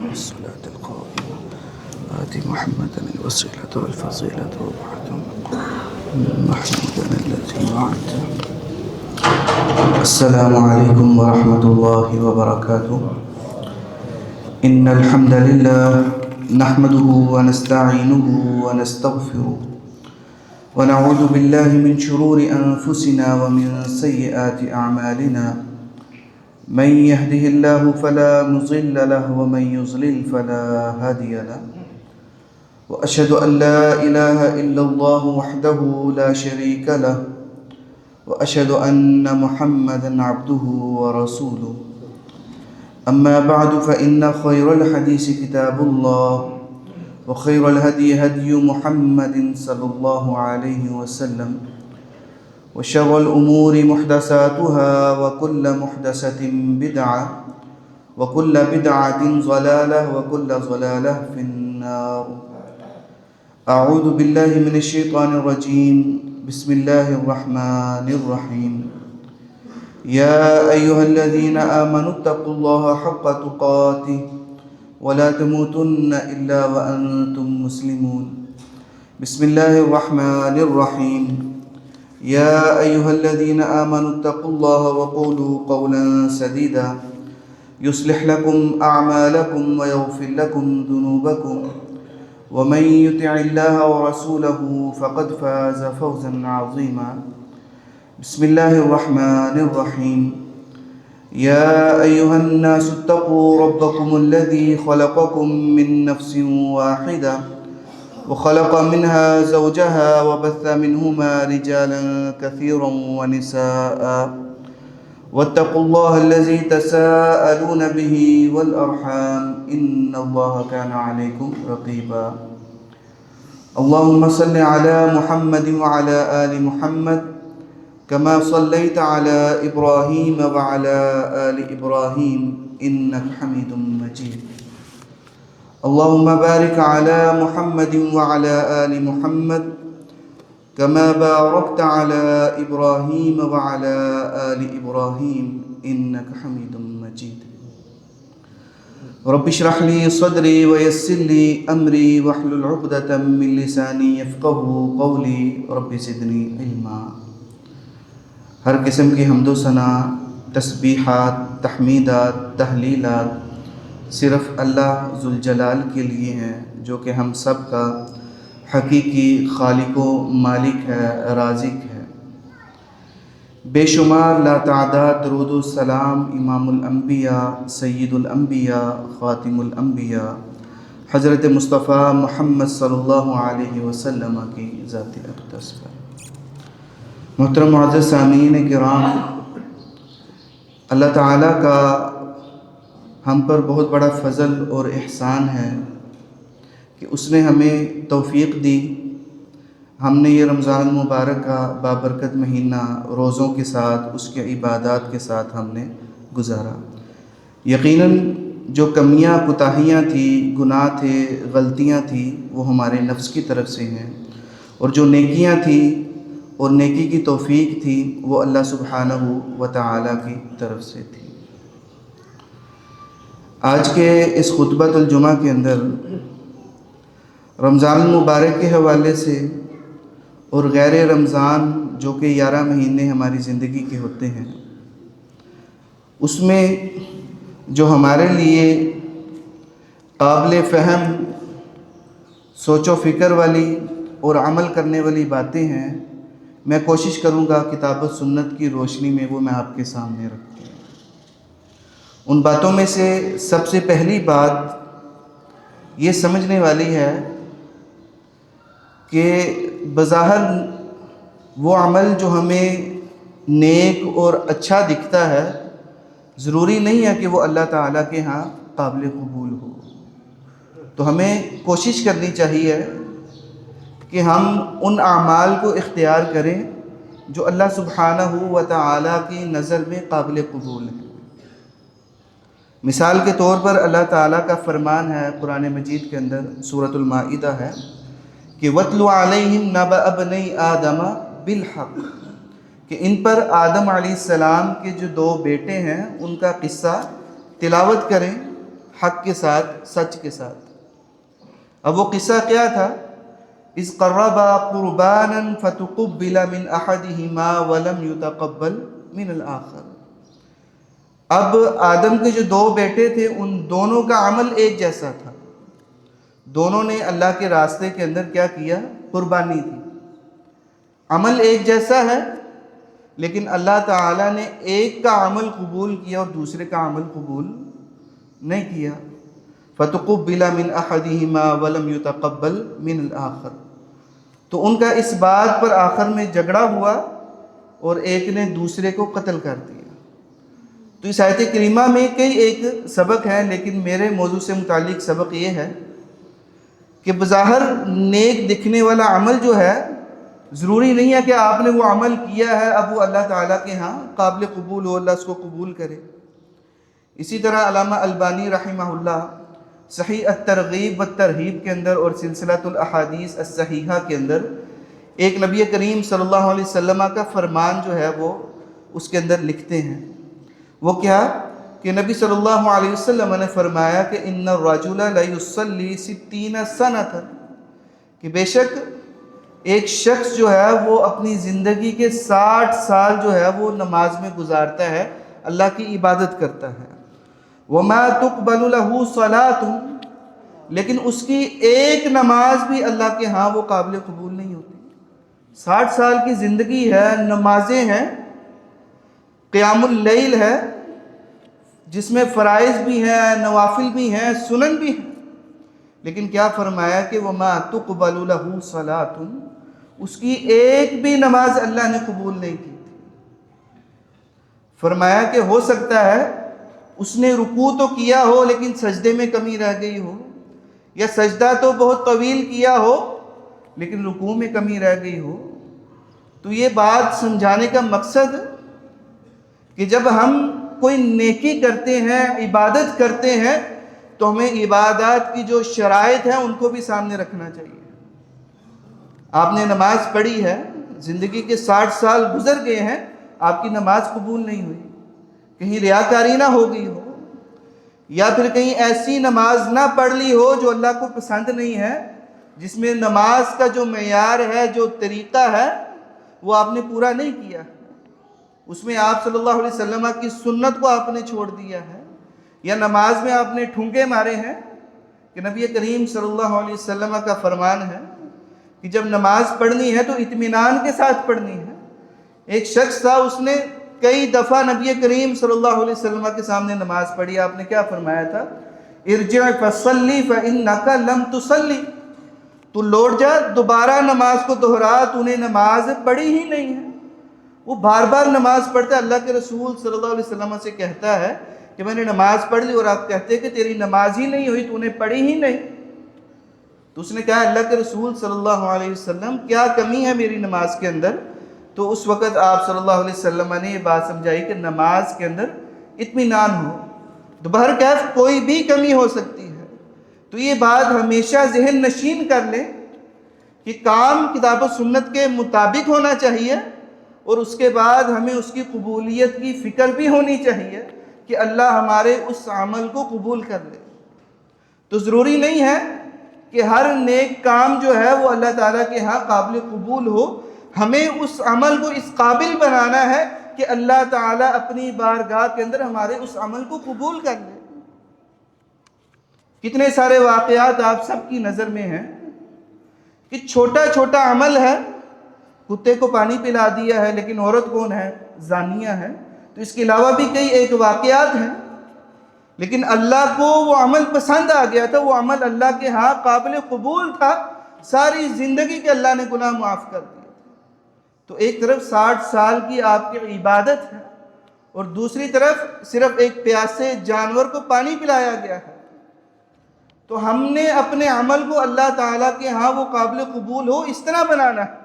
والصلاة القائمة آت محمدا الوسيلة والفضيلة وابعثه محمودا الذي وعدته. السلام عليكم ورحمة الله وبركاته. إن الحمد لله نحمده ونستعينه ونستغفره ونعوذ بالله من شرور أنفسنا ومن سيئات أعمالنا. من يهده الله فلا مضل له ومن يضلل فلا هادي له. وأشهد أن لا إله إلا الله وحده لا شريك له وأشهد أن محمدا عبده ورسوله. أما بعد فإن خير الحديث كتاب الله وخير الهدي هدي محمد صلى الله عليه وسلم وشر الأمور محدثاتها وكل محدثة بدعة وكل بدعة ضلالة وكل ضلالة في النار. أعوذ بالله من الشيطان الرجيم. بسم الله الرحمن الرحيم. يا أيها الذين آمنوا اتقوا الله حق تقاته ولا تموتن إلا وأنتم مسلمون. بسم الله الرحمن الرحيم. يا أيها الذين آمنوا اتقوا الله وقولوا قولا سديدا يصلح لكم أعمالكم ويغفر لكم ذنوبكم ومن يطع الله ورسوله فقد فاز فوزا عظيما. بسم الله الرحمن الرحيم. يا أيها الناس اتقوا ربكم الذي خلقكم من نفس واحدة وخلق منها زوجها وبث منهما رجالا كثيرا ونساء واتقوا الله الذي تساءلون به والأرحام إن الله كان عليكم رقيبا. اللهم صل على محمد وعلى آل محمد كما صليت على إبراهيم وعلى آل إبراهيم إنك حميد مجيد. اللهم بارك على محمد وعلى آل محمد كما باركت على إبراهيم وعلى آل إبراهيم إنك حميد مجيد. رب اشرح لي صدري ويسر لي أمري واحلل عقدة من لساني يفقهوا قولي رب زدني علما. ہر قسم کی حمد و ثنا، تسبیحات، تحمیدات، تحلیلات صرف اللہ ذوالجلال کے لیے ہیں، جو کہ ہم سب کا حقیقی خالق و مالک ہے، رازق ہے. بے شمار لاتعداد درود و سلام امام الانبیاء، سید الانبیاء، خاتم الانبیاء حضرت مصطفیٰ محمد صلی اللہ علیہ وسلم کی ذات اقدس پر. محترم معزز سامعین کرام، اللہ تعالیٰ کا ہم پر بہت بڑا فضل اور احسان ہے کہ اس نے ہمیں توفیق دی. ہم نے یہ رمضان المبارک کا بابرکت مہینہ روزوں کے ساتھ، اس کے عبادات کے ساتھ ہم نے گزارا. یقیناً جو کمیاں، کوتاہیاں تھیں، گناہ تھے، غلطیاں تھیں، وہ ہمارے نفس کی طرف سے ہیں، اور جو نیکیاں تھیں اور نیکی کی توفیق تھی وہ اللہ سبحانہ و تعالیٰ کی طرف سے تھی. آج کے اس خطبۃ الجمعہ کے اندر رمضان المبارک کے حوالے سے اور غیر رمضان جو کہ 11 مہینے ہماری زندگی کے ہوتے ہیں، اس میں جو ہمارے لیے قابل فہم، سوچ و فکر والی اور عمل کرنے والی باتیں ہیں، میں کوشش کروں گا کتاب و سنت کی روشنی میں وہ میں آپ کے سامنے رکھوں. ان باتوں میں سے سب سے پہلی بات یہ سمجھنے والی ہے کہ بظاہر وہ عمل جو ہمیں نیک اور اچھا دکھتا ہے، ضروری نہیں ہے کہ وہ اللہ تعالیٰ کے ہاں قابل قبول ہو. تو ہمیں کوشش کرنی چاہیے کہ ہم ان اعمال کو اختیار کریں جو اللہ سبحانہ و تعالیٰ کی نظر میں قابل قبول ہیں. مثال کے طور پر اللہ تعالیٰ کا فرمان ہے قرآن مجید کے اندر، سورۃ المائدہ ہے کہ وَاتْلُ عَلَيْهِمْ نَبَأَ ابْنَيْ آدَمَ بِالْحَقِّ، کہ ان پر آدم علیہ السلام کے جو 2 بیٹے ہیں ان کا قصہ تلاوت کریں حق کے ساتھ، سچ کے ساتھ۔ اب وہ قصہ کیا تھا؟ اذ قربا قربانا فتقبل من احدہما ولم یتقبل من الآخر۔ اب آدم کے جو دو بیٹے تھے ان دونوں کا عمل ایک جیسا تھا، دونوں نے اللہ کے راستے کے اندر کیا کیا؟ قربانی دی۔ عمل ایک جیسا ہے لیکن اللہ تعالیٰ نے ایک کا عمل قبول کیا اور دوسرے کا عمل قبول نہیں کیا۔ فَتُقُبِّلَ مِنْ أَحَدِهِمَا وَلَمْ يُتَقَبَّلْ مِنْ الْآخَرِ۔ تو ان کا اس بات پر آخر میں جھگڑا ہوا اور ایک نے دوسرے کو قتل کر دیا۔ تو اس آیت کریمہ میں کئی ایک سبق ہیں، لیکن میرے موضوع سے متعلق سبق یہ ہے کہ بظاہر نیک دکھنے والا عمل جو ہے، ضروری نہیں ہے کہ آپ نے وہ عمل کیا ہے اب وہ اللہ تعالیٰ کے ہاں قابل قبول ہو، اللہ اس کو قبول کرے۔ اسی طرح علامہ البانی رحمہ اللہ صحیح الترغیب والترہیب کے اندر اور سلسلۃ الاحادیث الصحیحہ کے اندر ایک نبی کریم صلی اللہ علیہ وسلم کا فرمان جو ہے وہ اس کے اندر لکھتے ہیں۔ وہ کیا کہ نبی صلی اللہ علیہ وسلم نے فرمایا کہ ان الرجل لیصلی 60 سنۃ، کہ بے شک ایک شخص جو ہے وہ اپنی زندگی کے 60 سال جو ہے وہ نماز میں گزارتا ہے، اللہ کی عبادت کرتا ہے۔ وما تقبل له صلاۃ، لیکن اس کی ایک نماز بھی اللہ کے ہاں وہ قابل قبول نہیں ہوتی۔ 60 سال کی زندگی ہے، نمازیں ہیں، قیام اللیل ہے جس میں فرائض بھی ہیں، نوافل بھی ہیں، سنن بھی ہیں، لیکن کیا فرمایا کہ وما تقبل له صلاۃ، اس کی ایک بھی نماز اللہ نے قبول نہیں کی تھی۔ فرمایا کہ ہو سکتا ہے اس نے رکوع تو کیا ہو لیکن سجدے میں کمی رہ گئی ہو، یا سجدہ تو بہت طویل کیا ہو لیکن رکوع میں کمی رہ گئی ہو۔ تو یہ بات سمجھانے کا مقصد کہ جب ہم کوئی نیکی کرتے ہیں، عبادت کرتے ہیں، تو ہمیں عبادات کی جو شرائط ہیں ان کو بھی سامنے رکھنا چاہیے۔ آپ نے نماز پڑھی ہے، زندگی کے 60 سال گزر گئے ہیں، آپ کی نماز قبول نہیں ہوئی، کہیں ریاکاری نہ ہو گئی ہو، یا پھر کہیں ایسی نماز نہ پڑھ لی ہو جو اللہ کو پسند نہیں ہے، جس میں نماز کا جو معیار ہے، جو طریقہ ہے، وہ آپ نے پورا نہیں کیا، اس میں آپ صلی اللہ علیہ وسلم کی سنت کو آپ نے چھوڑ دیا ہے، یا نماز میں آپ نے ٹھونکے مارے ہیں۔ کہ نبی کریم صلی اللہ علیہ وسلم کا فرمان ہے کہ جب نماز پڑھنی ہے تو اطمینان کے ساتھ پڑھنی ہے۔ ایک شخص تھا، اس نے کئی دفعہ نبی کریم صلی اللہ علیہ وسلم کے سامنے نماز پڑھی، آپ نے کیا فرمایا تھا؟ ارجع فصلی فإنک لم تصلی، تو لوٹ جا، دوبارہ نماز کو دہرا، تو نے نماز پڑھی ہی نہیں ہے۔ وہ بار بار نماز پڑھتا ہے، اللہ کے رسول صلی اللہ علیہ وسلم سے کہتا ہے کہ میں نے نماز پڑھ لی، اور آپ کہتے کہ تیری نماز ہی نہیں ہوئی، تو نے پڑھی ہی نہیں۔ تو اس نے کہا اللہ کے رسول صلی اللہ علیہ وسلم کیا کمی ہے میری نماز کے اندر؟ تو اس وقت آپ صلی اللہ علیہ وسلم نے یہ بات سمجھائی کہ نماز کے اندر اطمینان ہو، تو بہرکیف کوئی بھی کمی ہو سکتی ہے۔ تو یہ بات ہمیشہ ذہن نشین کر لیں کہ کام کتاب و سنت کے مطابق ہونا چاہیے، اور اس کے بعد ہمیں اس کی قبولیت کی فکر بھی ہونی چاہیے کہ اللہ ہمارے اس عمل کو قبول کر لے۔ تو ضروری نہیں ہے کہ ہر نیک کام جو ہے وہ اللہ تعالیٰ کے ہاں قابل قبول ہو، ہمیں اس عمل کو اس قابل بنانا ہے کہ اللہ تعالیٰ اپنی بارگاہ کے اندر ہمارے اس عمل کو قبول کر لے۔ کتنے سارے واقعات آپ سب کی نظر میں ہیں کہ چھوٹا چھوٹا عمل ہے، کتے کو پانی پلا دیا ہے، لیکن عورت کون ہے؟ زانیہ ہے۔ تو اس کے علاوہ بھی کئی ایک واقعات ہیں، لیکن اللہ کو وہ عمل پسند آ گیا تھا، وہ عمل اللہ کے ہاں قابل قبول تھا، ساری زندگی کے اللہ نے گناہ معاف کر دیا۔ تو ایک طرف 60 سال کی آپ کی عبادت ہے، اور دوسری طرف صرف ایک پیاسے جانور کو پانی پلایا گیا ہے۔ تو ہم نے اپنے عمل کو اللہ تعالیٰ کے ہاں وہ قابل قبول ہو اس طرح بنانا ہے۔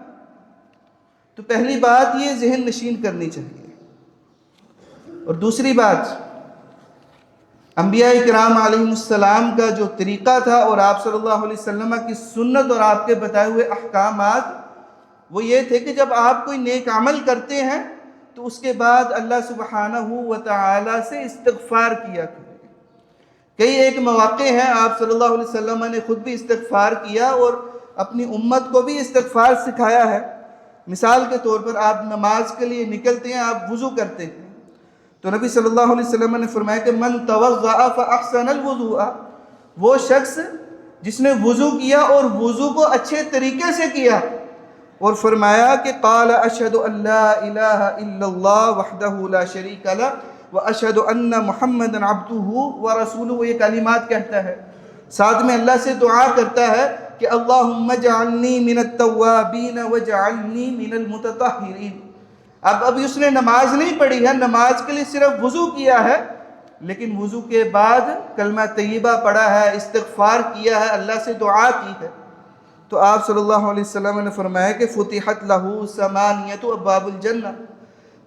تو پہلی بات یہ ذہن نشین کرنی چاہیے۔ اور دوسری بات، انبیاء کرام علیہ السلام کا جو طریقہ تھا اور آپ صلی اللہ علیہ وسلم کی سنت اور آپ کے بتائے ہوئے احکامات، وہ یہ تھے کہ جب آپ کوئی نیک عمل کرتے ہیں تو اس کے بعد اللہ سبحانہ و تعالیٰ سے استغفار کیا کریں، کئی ایک مواقع ہیں آپ صلی اللہ علیہ وسلم نے خود بھی استغفار کیا اور اپنی امت کو بھی استغفار سکھایا ہے۔ مثال کے طور پر آپ نماز کے لیے نکلتے ہیں، آپ وضو کرتے ہیں، تو نبی صلی اللہ علیہ وسلم نے فرمایا کہ من توضأ فأحسن الوضوء، وہ شخص جس نے وضو کیا اور وضو کو اچھے طریقے سے کیا، اور فرمایا کہ قال اشہد ان لا الہ الا اللہ وحدہ لا شریک لہ واشہد ان محمد عبدہ ورسولہ، وہ یہ کلمات کہتا ہے، ساتھ میں اللہ سے دعا کرتا ہے کہ اللہم اجعلنی من التوابین واجعلنی من المتطہرین۔ اب اس نے نماز نہیں پڑھی ہے، نماز کے لیے صرف وضو کیا ہے، لیکن وضو کے بعد کلمہ طیبہ پڑھا ہے، استغفار کیا ہے، اللہ سے دعا کی ہے، تو آپ صلی اللہ علیہ وسلم نے فرمایا کہ فتحت لہ ثمانیۃ ابواب الجنہ،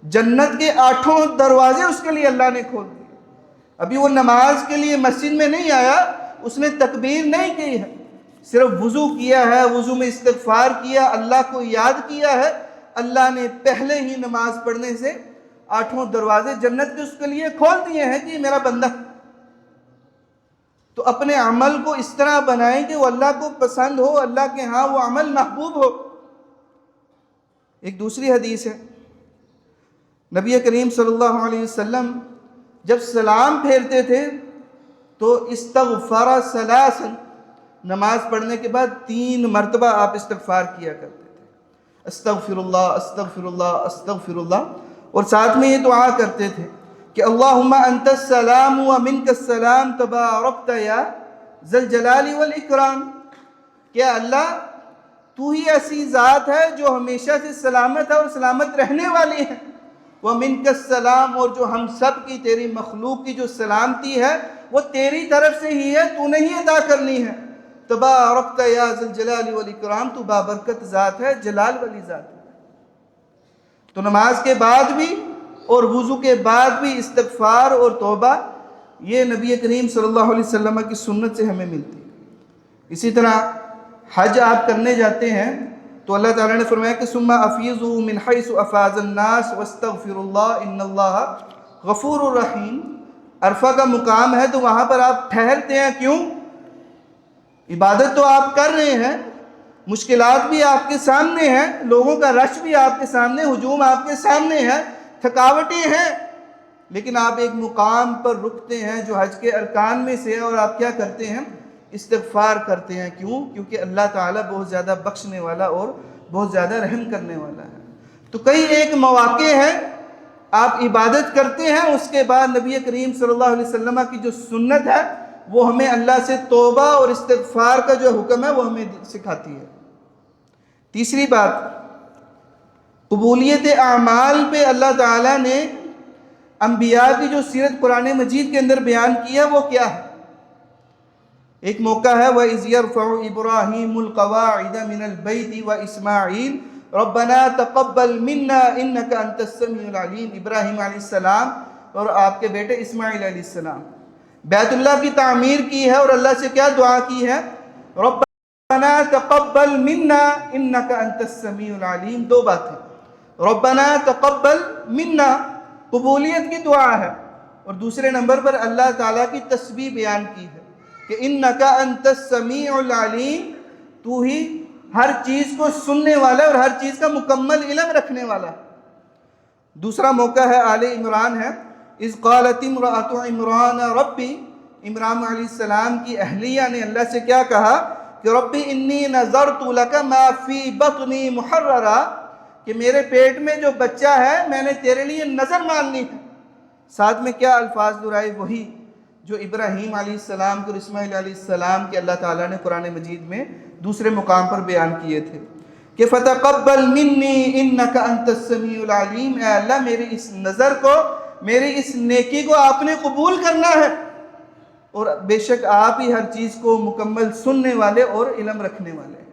جنت کے 8 دروازے اس کے لیے اللہ نے کھول دیے۔ ابھی وہ نماز کے لیے مسجد میں نہیں آیا، اس نے تکبیر نہیں کی ہے، صرف وضو کیا ہے، وضو میں استغفار کیا، اللہ کو یاد کیا ہے، اللہ نے پہلے ہی نماز پڑھنے سے 8 دروازے جنت کے اس کے لیے کھول دیے ہیں کہ یہ میرا بندہ۔ تو اپنے عمل کو اس طرح بنائیں کہ وہ اللہ کو پسند ہو، اللہ کے ہاں وہ عمل محبوب ہو۔ ایک دوسری حدیث ہے، نبی کریم صلی اللہ علیہ وسلم جب سلام پھیرتے تھے تو استغفر ثلاثا، نماز پڑھنے کے بعد 3 مرتبہ آپ استغفار کیا کرتے تھے، استغفر اللہ استغفر اللہ استغفر اللہ، اور ساتھ میں یہ دعا کرتے تھے کہ اللہم انت السلام ومنک السلام تبارکت یا ذی الجلال والاکرام، کہ اللہ تو ہی ایسی ذات ہے جو ہمیشہ سے سلامت ہے اور سلامت رہنے والی ہے، ومنک السلام، اور جو ہم سب کی تیری مخلوق کی جو سلامتی ہے وہ تیری طرف سے ہی ہے، تو نے ہی عطا کرنی ہے، تبارکت یا ذی الجلال والاکرام، تو بابرکت ذات ہے، جلال والی ذات ہے۔ تو نماز کے بعد بھی اور وضو کے بعد بھی استغفار اور توبہ، یہ نبی کریم صلی اللہ علیہ وسلم کی سنت سے ہمیں ملتی ہے۔ اسی طرح حج آپ کرنے جاتے ہیں تو اللہ تعالیٰ نے فرمایا کہ ثم افیضوا من حیث افاض الناس واستغفروا اللہ ان اللہ غفور الرحیم، عرفہ کا مقام ہے تو وہاں پر آپ ٹھہرتے ہیں، کیوں؟ عبادت تو آپ کر رہے ہیں، مشکلات بھی آپ کے سامنے ہیں، لوگوں کا رش بھی آپ کے سامنے، ہجوم آپ کے سامنے ہے، تھکاوٹیں ہیں، لیکن آپ ایک مقام پر رکتے ہیں جو حج کے ارکان میں سے ہے، اور آپ کیا کرتے ہیں؟ استغفار کرتے ہیں۔ کیوں؟ کیونکہ اللہ تعالیٰ بہت زیادہ بخشنے والا اور بہت زیادہ رحم کرنے والا ہے۔ تو کئی ایک مواقع ہیں آپ عبادت کرتے ہیں، اس کے بعد نبی کریم صلی اللہ علیہ وسلم کی جو سنت ہے وہ ہمیں اللہ سے توبہ اور استغفار کا جو حکم ہے وہ ہمیں سکھاتی ہے۔ تیسری بات، قبولیت اعمال پہ اللہ تعالیٰ نے انبیاء کی جو سیرت قرآن مجید کے اندر بیان کی ہے وہ کیا ہے؟ ایک موقع ہے وَإِذْ يَرْفَعُ إِبْرَاهِيمُ الْقَوَاعِدَ مِنَ الْبَيْتِ وَإِسْمَاعِيلُ رَبَّنَا تَقَبَّلْ مِنَّا إِنَّكَ أَنْتَ السَّمِيعُ الْعَلِيمُ، ابراہیم علیہ السلام اور آپ کے بیٹے اسماعیل علیہ السلام بیت اللہ کی تعمیر کی ہے، اور اللہ سے کیا دعا کی ہے؟ رَبَّنَا تَقَبَّلْ مِنَّا إِنَّكَ أَنْتَ السَّمِيعُ الْعَلِيمُ، 2 باتیں، رَبَّنَا تَقَبَّلْ مِنَّا قبولیت کی دعا ہے، اور دوسرے نمبر پر اللہ تعالیٰ کی تسبیح بیان کی ہے کہ انک انت السمیع العلیم، تو ہی ہر چیز کو سننے والا اور ہر چیز کا مکمل علم رکھنے والا۔ دوسرا موقع ہے آل عمران ہے، اذ قالت امرأة عمران ربی، عمران علیہ السلام کی اہلیہ نے اللہ سے کیا کہا کہ ربی انی نذرت لک ما فی بطنی محررا، کہ میرے پیٹ میں جو بچہ ہے میں نے تیرے لیے نظر ماننی ہے۔ ساتھ میں کیا الفاظ دہرائے؟ وہی جو ابراہیم علیہ السلام اور اسماعیل علیہ السلام کے اللہ تعالیٰ نے قرآن مجید میں دوسرے مقام پر بیان کیے تھے کہ فَتَقَبَّلْ مِنِّي إِنَّكَ أَنْتَ السَّمِيعُ الْعَلِيمُ، اے اللہ میری اس نظر کو، میری اس نیکی کو آپ نے قبول کرنا ہے، اور بے شک آپ ہی ہر چیز کو مکمل سننے والے اور علم رکھنے والے ہیں۔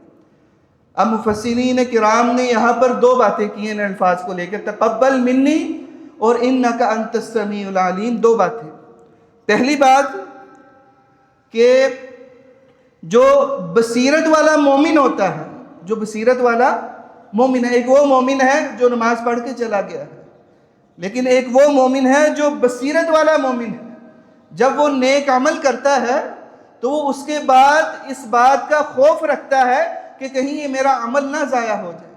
اب مفسرین کرام نے یہاں پر 2 باتیں کی ہیں الفاظ کو لے کر، تقبل منی اور انک انت السمیع العلیم، 2 باتیں۔ پہلی بات کہ جو بصیرت والا مومن ہوتا ہے، جو بصیرت والا مومن ہے، ایک وہ مومن ہے جو نماز پڑھ کے چلا گیا ہے، لیکن ایک وہ مومن ہے جو بصیرت والا مومن ہے، جب وہ نیک عمل کرتا ہے تو وہ اس کے بعد اس بات کا خوف رکھتا ہے کہ کہیں یہ میرا عمل نہ ضائع ہو جائے.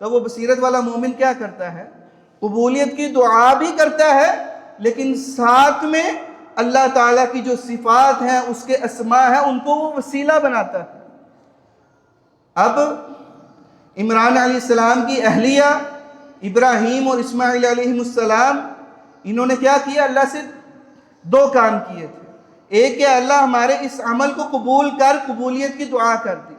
تو وہ بصیرت والا مومن کیا کرتا ہے؟ قبولیت کی دعا بھی کرتا ہے، لیکن ساتھ میں اللہ تعالیٰ کی جو صفات ہیں، اس کے اسماء ہیں، ان کو وہ وسیلہ بناتا ہے. اب عمران علیہ السلام کی اہلیہ ابراہیم اور اسماعیل علیہ السلام، انہوں نے کیا کیا؟ اللہ سے دو کام کیے تھے. ایک کہ اللہ ہمارے اس عمل کو قبول کر، قبولیت کی دعا کر دی.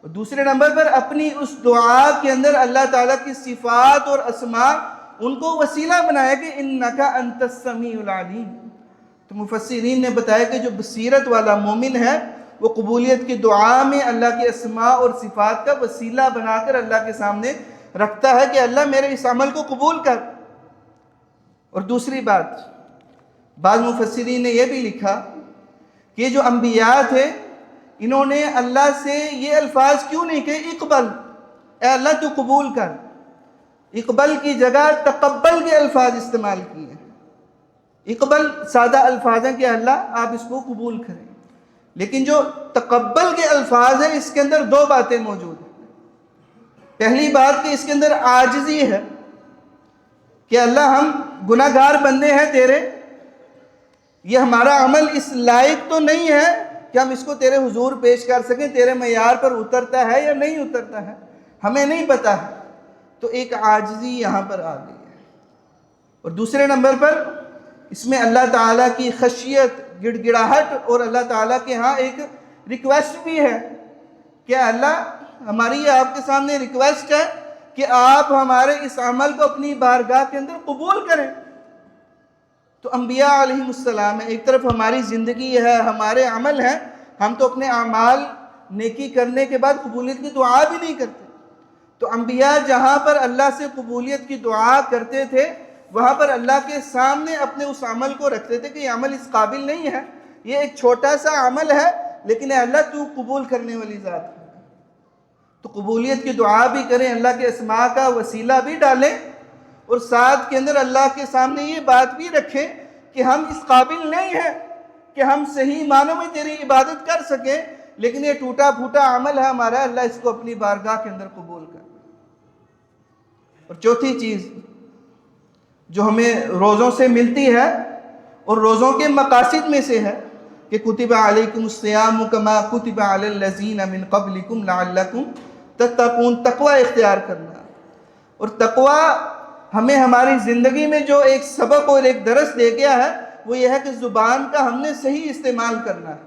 اور دوسرے نمبر پر اپنی اس دعا کے اندر اللہ تعالیٰ کی صفات اور اسماء ان کو وسیلہ بنایا کہ انک انت السمیع العلیم. تو مفسرین نے بتایا کہ جو بصیرت والا مومن ہے وہ قبولیت کی دعا میں اللہ کے اسماء اور صفات کا وسیلہ بنا کر اللہ کے سامنے رکھتا ہے کہ اللہ میرے اس عمل کو قبول کر. اور دوسری بات، بعض مفسرین نے یہ بھی لکھا کہ جو انبیاء تھے انہوں نے اللہ سے یہ الفاظ کیوں نہیں کہ اقبل، اے اللہ تو قبول کر. اقبل کی جگہ تقبل کے الفاظ استعمال کیے. اقبل سادہ الفاظ ہیں کہ اللہ آپ اس کو قبول کریں، لیکن جو تقبل کے الفاظ ہیں اس کے اندر دو باتیں موجود ہیں. پہلی بات کہ اس کے اندر عاجزی ہے کہ اللہ ہم گناہ گار بندے ہیں تیرے، یہ ہمارا عمل اس لائق تو نہیں ہے کہ ہم اس کو تیرے حضور پیش کر سکیں، تیرے معیار پر اترتا ہے یا نہیں اترتا ہے ہمیں نہیں پتا ہے. تو ایک عاجزی یہاں پر آ گئی ہے. اور دوسرے نمبر پر اس میں اللہ تعالیٰ کی خشیت، گڑ گڑاہٹ، اور اللہ تعالیٰ کے ہاں ایک ریکویسٹ بھی ہے کہ اللہ ہماری یہ آپ کے سامنے ریکویسٹ ہے کہ آپ ہمارے اس عمل کو اپنی بارگاہ کے اندر قبول کریں. تو انبیاء علیہ السلام ہے، ایک طرف ہماری زندگی ہے، ہمارے عمل ہیں، ہم تو اپنے اعمال نیکی کرنے کے بعد قبولیت کی دعا بھی نہیں کرتے. تو انبیاء جہاں پر اللہ سے قبولیت کی دعا کرتے تھے وہاں پر اللہ کے سامنے اپنے اس عمل کو رکھتے تھے کہ یہ عمل اس قابل نہیں ہے، یہ ایک چھوٹا سا عمل ہے، لیکن اے اللہ تو قبول کرنے والی ذات ہے. تو قبولیت کی دعا بھی کریں، اللہ کے اسماء کا وسیلہ بھی ڈالیں، اور ساتھ کے اندر اللہ کے سامنے یہ بات بھی رکھیں کہ ہم اس قابل نہیں ہیں کہ ہم صحیح معنوں میں تیری عبادت کر سکیں، لیکن یہ ٹوٹا پھوٹا عمل ہے ہمارا، اللہ اس کو اپنی بارگاہ کے اندر قبول کر. اور چوتھی چیز جو ہمیں روزوں سے ملتی ہے اور روزوں کے مقاصد میں سے ہے کہ کتب علیکم الصیام کما کتب علی الذین من قبلکم لعلکم تتقون، تقوی اختیار کرنا. اور تقوی ہمیں ہماری زندگی میں جو ایک سبق اور ایک درس دے گیا ہے وہ یہ ہے کہ زبان کا ہم نے صحیح استعمال کرنا ہے.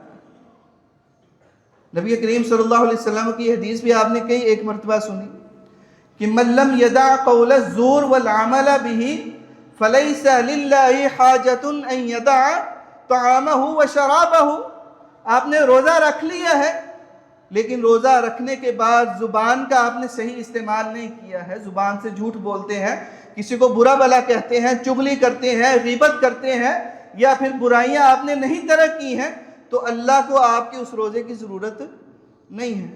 نبی کریم صلی اللہ علیہ وسلم کی حدیث بھی آپ نے کئی ایک مرتبہ سنی کہ من لم یدع قول الزور والعمل به فلیس للہ حاجۃ ان یدع طعامہ وشرابہ. آپ نے روزہ رکھ لیا ہے لیکن روزہ رکھنے کے بعد زبان کا آپ نے صحیح استعمال نہیں کیا ہے، زبان سے جھوٹ بولتے ہیں، کسی کو برا بھلا کہتے ہیں، چغلی کرتے ہیں، غیبت کرتے ہیں، یا پھر برائیاں آپ نے نہیں ترک کی ہیں، تو اللہ کو آپ کے اس روزے کی ضرورت نہیں ہے.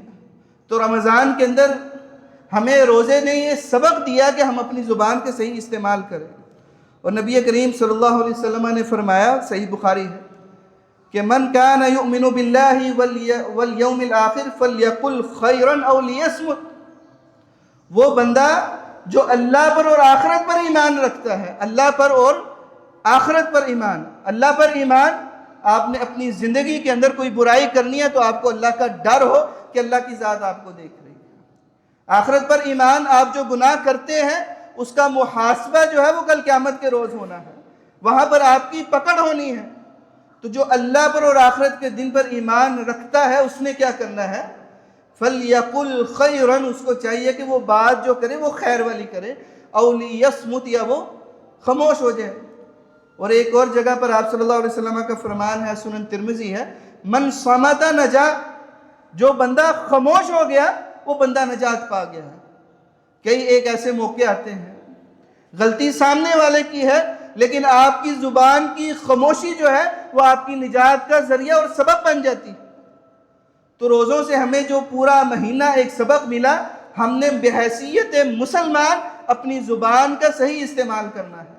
تو رمضان کے اندر ہمیں روزے نے یہ سبق دیا کہ ہم اپنی زبان کے صحیح استعمال کریں. اور نبی کریم صلی اللہ علیہ وسلم نے فرمایا، صحیح بخاری ہے، کہ من کان یؤمن باللہ والیوم الآخر فلیقل خیرا او لیصمت. وہ بندہ جو اللہ پر اور آخرت پر ایمان رکھتا ہے، اللہ پر اور آخرت پر ایمان، اللہ پر ایمان، آپ نے اپنی زندگی کے اندر کوئی برائی کرنی ہے تو آپ کو اللہ کا ڈر ہو کہ اللہ کی ذات آپ کو دیکھ رہی ہے. آخرت پر ایمان، آپ جو گناہ کرتے ہیں اس کا محاسبہ جو ہے وہ کل قیامت کے روز ہونا ہے، وہاں پر آپ کی پکڑ ہونی ہے. تو جو اللہ پر اور آخرت کے دن پر ایمان رکھتا ہے اس نے کیا کرنا ہے؟ فَلْيَقُلْ خَيْرًا، اس کو چاہیے کہ وہ بات جو کرے وہ خیر والی کرے، اَوْ لِيَصْمُتْ، یا وہ خاموش ہو جائے. اور ایک اور جگہ پر آپ صلی اللہ علیہ وسلم کا فرمان ہے، سنن ترمذی ہے، من صمت نجا، جو بندہ خاموش ہو گیا وہ بندہ نجات پا گیا ہے. کئی ایک ایسے موقع آتے ہیں غلطی سامنے والے کی ہے لیکن آپ کی زبان کی خاموشی جو ہے وہ آپ کی نجات کا ذریعہ اور سبب بن جاتی. تو روزوں سے ہمیں جو پورا مہینہ ایک سبق ملا، ہم نے بحیثیت مسلمان اپنی زبان کا صحیح استعمال کرنا ہے.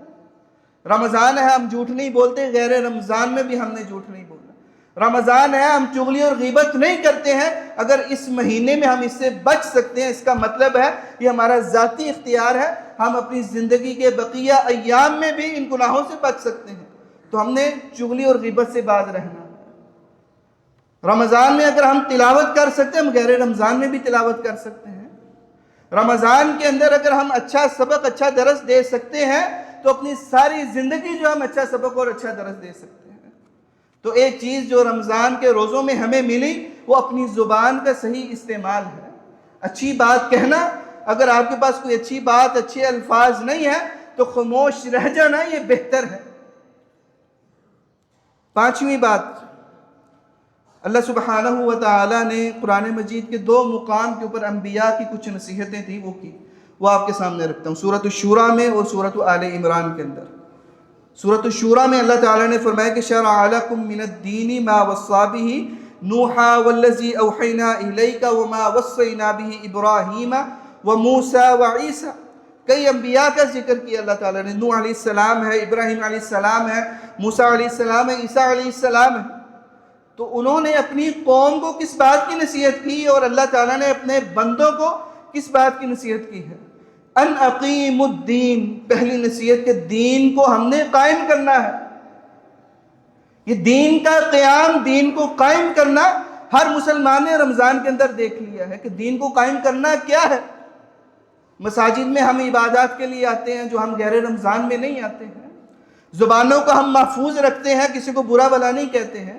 رمضان ہے ہم جھوٹ نہیں بولتے، غیر رمضان میں بھی ہم نے جھوٹ نہیں بولا۔ رمضان ہے ہم چغلی اور غیبت نہیں کرتے ہیں، اگر اس مہینے میں ہم اس سے بچ سکتے ہیں، اس کا مطلب ہے یہ ہمارا ذاتی اختیار ہے، ہم اپنی زندگی کے بقیہ ایام میں بھی ان گناہوں سے بچ سکتے ہیں، تو ہم نے چغلی اور غیبت سے باز رہنا۔ رمضان میں اگر ہم تلاوت کر سکتے ہیں، ہم غیر رمضان میں بھی تلاوت کر سکتے ہیں۔ رمضان کے اندر اگر ہم اچھا سبق، اچھا درس دے سکتے ہیں، تو اپنی ساری زندگی جو ہم اچھا سبق اور اچھا درس دے سکتے ہیں۔ تو ایک چیز جو رمضان کے روزوں میں ہمیں ملی، وہ اپنی زبان کا صحیح استعمال ہے۔ اچھی بات کہنا، اگر آپ کے پاس کوئی اچھی بات، اچھے الفاظ نہیں ہے تو خاموش رہ جانا یہ بہتر ہے۔ پانچویں بات، اللہ سبحانہ و تعالیٰ نے قرآن مجید کے 2 مقام کے اوپر انبیاء کی کچھ نصیحتیں تھیں، وہ آپ کے سامنے رکھتا ہوں، سورۃ الشورى میں اور سورۃ آل عمران کے اندر۔ سورۃ الشورى میں اللہ تعالیٰ نے فرمایا کہ شرع لکم من الدین ما وصی بہ نوحا والذی اوحینا الیک وما وصینا بہ ابراہیم وموسیٰ وعیسیٰ۔ کئی انبیاء کا ذکر کیا اللہ تعالیٰ نے، نوح علیہ السلام ہے، ابراہیم علیہ السلام ہے، موسیٰ علیہ السلام ہے، عیسیٰ علیہ السلام ہے۔ تو انہوں نے اپنی قوم کو کس بات کی نصیحت کی، اور اللہ تعالیٰ نے اپنے بندوں کو کس بات کی نصیحت کی ہے؟ ان اقیم الدین، پہلی نصیحت کہ دین کو ہم نے قائم کرنا ہے۔ یہ دین کا قیام، دین کو قائم کرنا، ہر مسلمان نے رمضان کے اندر دیکھ لیا ہے کہ دین کو قائم کرنا کیا ہے۔ مساجد میں ہم عبادات کے لیے آتے ہیں جو ہم غیر رمضان میں نہیں آتے ہیں، زبانوں کو ہم محفوظ رکھتے ہیں، کسی کو برا بھلا نہیں کہتے ہیں،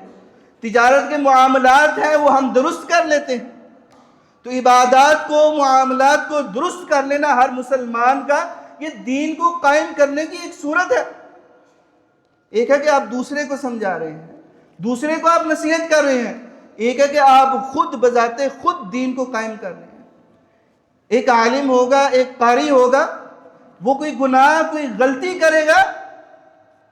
تجارت کے معاملات ہیں وہ ہم درست کر لیتے ہیں۔ تو عبادات کو، معاملات کو درست کر لینا ہر مسلمان کا، یہ دین کو قائم کرنے کی ایک صورت ہے۔ ایک ہے کہ آپ دوسرے کو سمجھا رہے ہیں، دوسرے کو آپ نصیحت کر رہے ہیں، ایک ہے کہ آپ خود بذات خود دین کو قائم کر رہے ہیں۔ ایک عالم ہوگا، ایک قاری ہوگا، وہ کوئی گناہ، کوئی غلطی کرے گا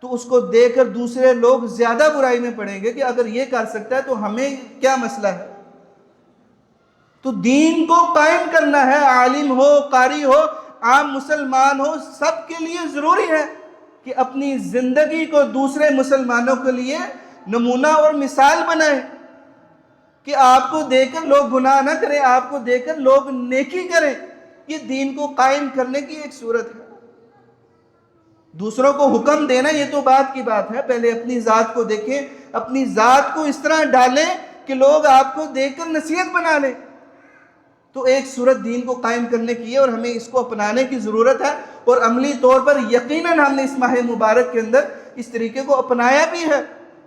تو اس کو دیکھ کر دوسرے لوگ زیادہ برائی میں پڑیں گے کہ اگر یہ کر سکتا ہے تو ہمیں کیا مسئلہ ہے۔ تو دین کو قائم کرنا ہے، عالم ہو، قاری ہو، عام مسلمان ہو، سب کے لیے ضروری ہے کہ اپنی زندگی کو دوسرے مسلمانوں کے لیے نمونہ اور مثال بنائیں، کہ آپ کو دیکھ کر لوگ گناہ نہ کریں، آپ کو دیکھ کر لوگ نیکی کریں۔ یہ دین کو قائم کرنے کی ایک صورت ہے۔ دوسروں کو حکم دینا یہ تو بات کی بات ہے، پہلے اپنی ذات کو دیکھیں، اپنی ذات کو اس طرح ڈالیں کہ لوگ آپ کو دیکھ کر نصیحت بنا لیں۔ تو ایک صورت دین کو قائم کرنے کی ہے اور ہمیں اس کو اپنانے کی ضرورت ہے، اور عملی طور پر یقیناً ہم نے اس ماہ مبارک کے اندر اس طریقے کو اپنایا بھی ہے،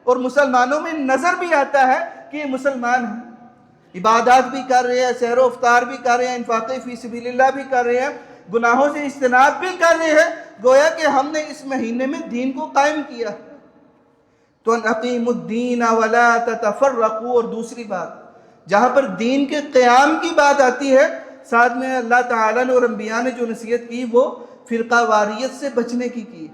اور مسلمانوں میں نظر بھی آتا ہے کہ یہ مسلمان ہیں، عبادات بھی کر رہے ہیں، سحر و افطار بھی کر رہے ہیں، انفاق فی سبیل اللہ بھی کر رہے ہیں، گناہوں سے اجتناب بھی کر رہے ہیں، گویا کہ ہم نے اس مہینے میں دین کو قائم کیا۔ تو ان اقیم الدین ولا تتفرقوا، اور دوسری بات جہاں پر دین کے قیام کی بات آتی ہے، ساتھ میں اللہ تعالیٰ نے اور انبیاء نے جو نصیحت کی وہ فرقہ واریت سے بچنے کی ہے،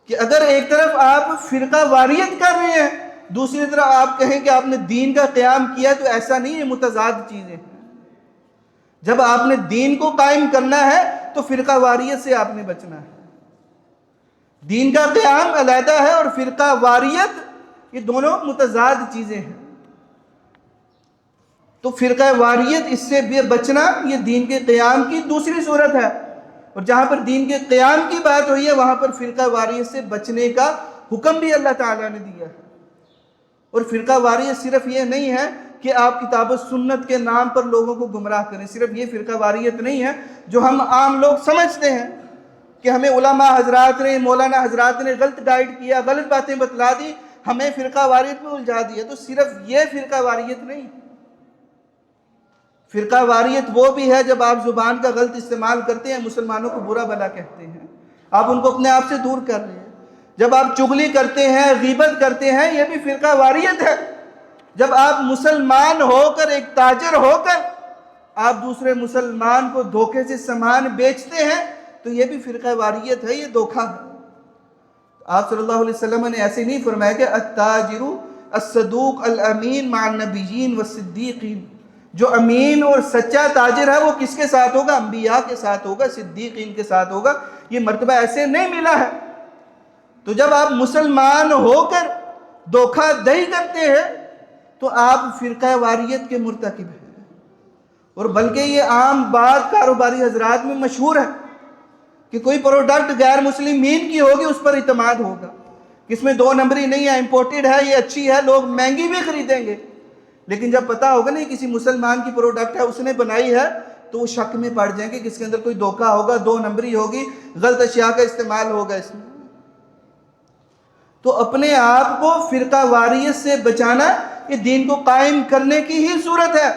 کہ اگر ایک طرف آپ فرقہ واریت کر رہے ہیں، دوسری طرف آپ کہیں کہ آپ نے دین کا قیام کیا، تو ایسا نہیں، یہ متضاد چیزیں ہیں۔ جب آپ نے دین کو قائم کرنا ہے تو فرقہ واریت سے آپ نے بچنا ہے۔ دین کا قیام علیحدہ ہے اور فرقہ واریت، یہ دونوں متضاد چیزیں ہیں۔ تو فرقہ واریت، اس سے بھی بچنا، یہ دین کے قیام کی دوسری صورت ہے، اور جہاں پر دین کے قیام کی بات ہوئی ہے وہاں پر فرقہ واریت سے بچنے کا حکم بھی اللہ تعالیٰ نے دیا ہے۔ اور فرقہ واریت صرف یہ نہیں ہے کہ آپ کتاب و سنت کے نام پر لوگوں کو گمراہ کریں، صرف یہ فرقہ واریت نہیں ہے جو ہم عام لوگ سمجھتے ہیں کہ ہمیں علماء حضرات نے، مولانا حضرات نے غلط گائیڈ کیا، غلط باتیں بتلا دی، ہمیں فرقہ واریت میں الجھا دیا۔ تو صرف یہ فرقہ واریت نہیں، فرقہ واریت وہ بھی ہے جب آپ زبان کا غلط استعمال کرتے ہیں، مسلمانوں کو برا بھلا کہتے ہیں، آپ ان کو اپنے آپ سے دور کر رہے ہیں۔ جب آپ چغلی کرتے ہیں، غیبت کرتے ہیں، یہ بھی فرقہ واریت ہے۔ جب آپ مسلمان ہو کر، ایک تاجر ہو کر آپ دوسرے مسلمان کو دھوکے سے سامان بیچتے ہیں، تو یہ بھی فرقہ واریت ہے، یہ دھوکہ ہے۔ آپ صلی اللہ علیہ وسلم نے ایسے نہیں فرمایا کہ التاجر الصدوق الامین مع النبیین والصدیقین، جو امین اور سچا تاجر ہے وہ کس کے ساتھ ہوگا؟ انبیاء کے ساتھ ہوگا، صدیقین کے ساتھ ہوگا۔ یہ مرتبہ ایسے نہیں ملا ہے۔ تو جب آپ مسلمان ہو کر دھوکہ دہی کرتے ہیں تو آپ فرقہ واریت کے مرتکب ہیں، اور بلکہ یہ عام بات کاروباری حضرات میں مشہور ہے کہ کوئی پروڈکٹ غیر مسلمین کی ہوگی اس پر اعتماد ہوگا، اس میں 2 نمبری نہیں ہے، امپورٹڈ ہے، یہ اچھی ہے، لوگ مہنگی بھی خریدیں گے، لیکن جب پتا ہوگا نہیں کسی مسلمان کی پروڈکٹ ہے، اس نے بنائی ہے، تو وہ شک میں پڑ جائیں گے کہ اس کے اندر کوئی دھوکہ ہوگا، 2 نمبری ہوگی، غلط اشیاء کا استعمال ہوگا اس میں۔ تو اپنے آپ کو فرقہ واریت سے بچانا یہ دین کو قائم کرنے کی ہی صورت ہے،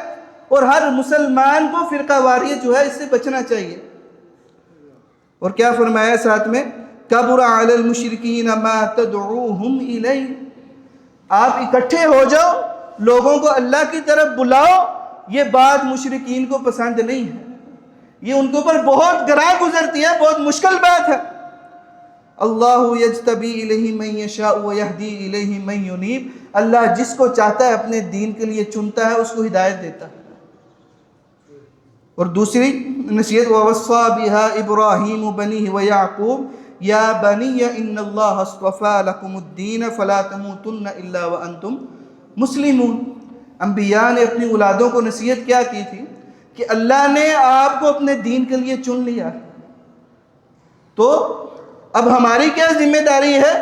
اور ہر مسلمان کو فرقہ واریت جو ہے اس سے بچنا چاہیے۔ اور کیا فرمایا ساتھ میں، کبر علی المشرکین ما تدعوہم الیہ، آپ اکٹھے ہو جاؤ، لوگوں کو اللہ کی طرف بلاؤ، یہ بات مشرکین کو پسند نہیں ہے، یہ ان کے اوپر بہت گراں گزرتی ہے، بہت مشکل بات ہے۔ اللہ یجتبی الیہ من یشاء ویہدی الیہ من ینیب، اللہ جس کو چاہتا ہے اپنے دین کے لیے چنتا ہے، اس کو ہدایت دیتا ہے۔ اور دوسری نصیحت، وَوَصَّى بِهَا إِبْرَاهِيمُ بَنِيهِ وَيَعْقُوبُ يَا بَنِيَّ إِنَّ اللَّهَ اصْطَفَىٰ لَكُمُ الدِّينَ فَلَا تَمُوتُنَّ إِلَّا وَأَنْتُمْ مُسْلِمُونَ۔ انبیاء نے اپنی اولادوں کو نصیحت کیا کی تھی کہ اللہ نے آپ کو اپنے دین کے لیے چن لیا، تو اب ہماری کیا ذمہ داری ہے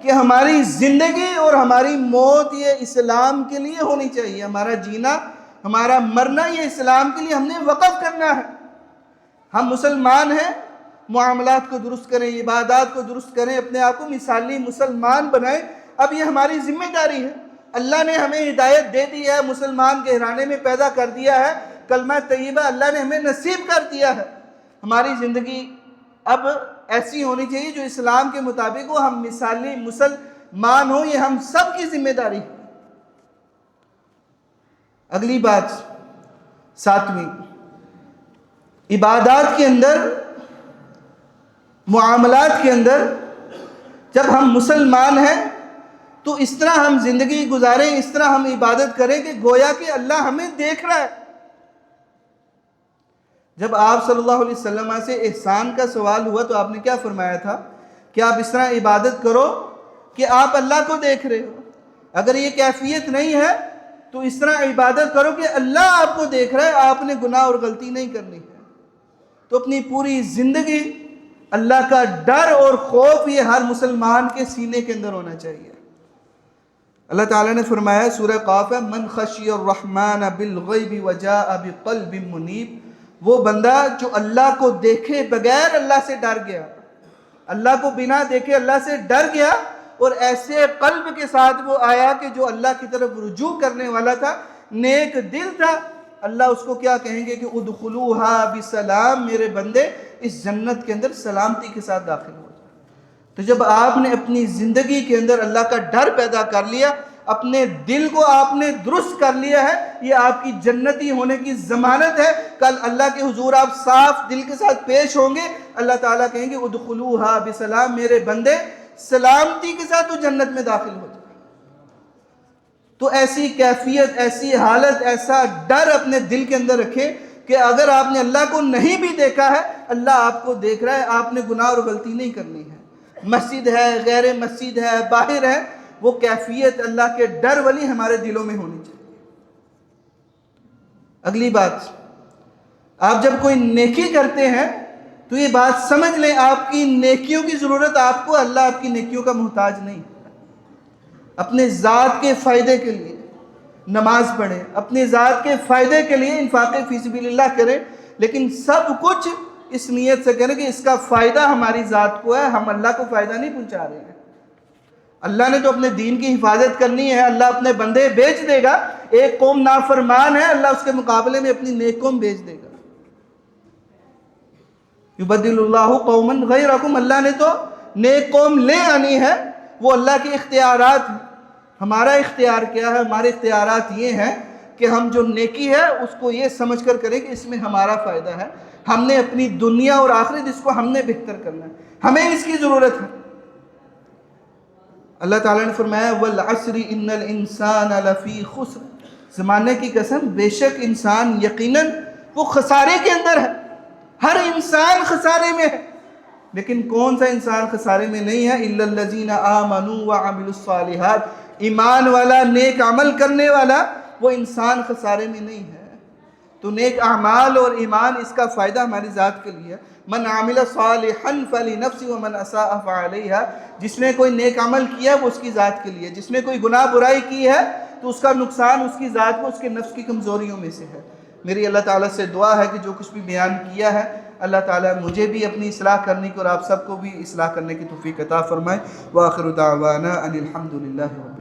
کہ ہماری زندگی اور ہماری موت یہ اسلام کے لیے ہونی چاہیے، ہمارا جینا ہمارا مرنا یہ اسلام کے لیے ہم نے وقف کرنا ہے۔ ہم مسلمان ہیں، معاملات کو درست کریں، عبادات کو درست کریں، اپنے آپ کو مثالی مسلمان بنائیں، اب یہ ہماری ذمہ داری ہے۔ اللہ نے ہمیں ہدایت دے دی ہے، مسلمان کے گھرانے میں پیدا کر دیا ہے، کلمہ طیبہ اللہ نے ہمیں نصیب کر دیا ہے، ہماری زندگی اب ایسی ہونی چاہیے جو اسلام کے مطابق ہو، ہم مثالی مسلمان ہوں، یہ ہم سب کی ذمہ داری ہے۔ اگلی بات، 7ویں، عبادات کے اندر، معاملات کے اندر جب ہم مسلمان ہیں تو اس طرح ہم زندگی گزاریں، اس طرح ہم عبادت کریں کہ گویا کہ اللہ ہمیں دیکھ رہا ہے۔ جب آپ صلی اللہ علیہ وسلم سے احسان کا سوال ہوا تو آپ نے کیا فرمایا تھا کہ آپ اس طرح عبادت کرو کہ آپ اللہ کو دیکھ رہے ہو۔ اگر یہ کیفیت نہیں ہے تو اس طرح عبادت کرو کہ اللہ آپ کو دیکھ رہا ہے، آپ نے گناہ اور غلطی نہیں کرنی ہے۔ تو اپنی پوری زندگی اللہ کا ڈر اور خوف یہ ہر مسلمان کے سینے کے اندر ہونا چاہیے۔ اللہ تعالیٰ نے فرمایا سورہ قاف ہے، من خشی الرحمن بالغیب وجاء بقلب منیب، وہ بندہ جو اللہ کو دیکھے بغیر اللہ سے ڈر گیا، اللہ کو بنا دیکھے اللہ سے ڈر گیا، اور ایسے قلب کے ساتھ وہ آیا کہ جو اللہ کی طرف رجوع کرنے والا تھا، نیک دل تھا، اللہ اس کو کیا کہیں گے کہ ادخلوها بسلام، میرے بندے اس جنت کے اندر سلامتی کے ساتھ داخل ہو جائے۔ تو جب آپ نے اپنی زندگی کے اندر اللہ کا ڈر پیدا کر لیا، اپنے دل کو آپ نے درست کر لیا ہے، یہ آپ کی جنتی ہونے کی ضمانت ہے۔ کل اللہ کے حضور آپ صاف دل کے ساتھ پیش ہوں گے، اللہ تعالیٰ کہیں گے ادخلوها بسلام، میرے بندے سلامتی کے ساتھ تو جنت میں داخل ہو جائے۔ تو ایسی کیفیت، ایسی حالت، ایسا ڈر اپنے دل کے اندر رکھیں کہ اگر آپ نے اللہ کو نہیں بھی دیکھا ہے، اللہ آپ کو دیکھ رہا ہے، آپ نے گناہ اور غلطی نہیں کرنی ہے۔ مسجد ہے، غیر مسجد ہے، باہر ہے، وہ کیفیت اللہ کے ڈر والی ہمارے دلوں میں ہونی چاہیے۔ اگلی بات، آپ جب کوئی نیکی کرتے ہیں تو یہ بات سمجھ لیں، آپ کی نیکیوں کی ضرورت آپ کو، اللہ آپ کی نیکیوں کا محتاج نہیں۔ اپنے ذات کے فائدے کے لیے نماز پڑھیں، اپنے ذات کے فائدے کے لیے انفاق فی سبیل اللہ کریں، لیکن سب کچھ اس نیت سے کریں کہ اس کا فائدہ ہماری ذات کو ہے، ہم اللہ کو فائدہ نہیں پہنچا رہے ہیں۔ اللہ نے تو اپنے دین کی حفاظت کرنی ہے، اللہ اپنے بندے بھیج دے گا۔ ایک قوم نافرمان ہے، اللہ اس کے مقابلے میں اپنی نیک قوم بھیج دے گا۔ یبدل اللہ قوما غیرکم، اللہ نے تو نیک قوم لے آنی ہے، وہ اللہ کے اختیارات ہیں۔ ہمارا اختیار کیا ہے؟ ہمارے اختیارات یہ ہیں کہ ہم جو نیکی ہے اس کو یہ سمجھ کر کریں کہ اس میں ہمارا فائدہ ہے، ہم نے اپنی دنیا اور آخرت اس کو ہم نے بہتر کرنا ہے، ہمیں اس کی ضرورت ہے۔ اللہ تعالیٰ نے فرمایا والعصر ان الانسان لفی خسر، زمانے کی قسم بے شک انسان یقیناً وہ خسارے کے اندر ہے، ہر انسان خسارے میں ہے۔ لیکن کون سا انسان خسارے میں نہیں ہے؟ الا الذین آمنوا وعملوا الصالحات، ایمان والا، نیک عمل کرنے والا، وہ انسان خسارے میں نہیں ہے۔ تو نیک اعمال اور ایمان، اس کا فائدہ ہماری ذات کے لیے۔ من عمل صالحا فلنفسہ ومن اساء فعلیہا، جس نے کوئی نیک عمل کیا وہ اس کی ذات کے لیے، جس نے کوئی گناہ برائی کی ہے تو اس کا نقصان اس کی ذات کو، اس کے نفس کی کمزوریوں میں سے ہے۔ میری اللہ تعالیٰ سے دعا ہے کہ جو کچھ بھی بیان کیا ہے اللہ تعالیٰ مجھے بھی اپنی اصلاح کرنے کی اور آپ سب کو بھی اصلاح کرنے کی توفیق عطا فرمائے۔ وآخر دعوانا ان الحمد للہ۔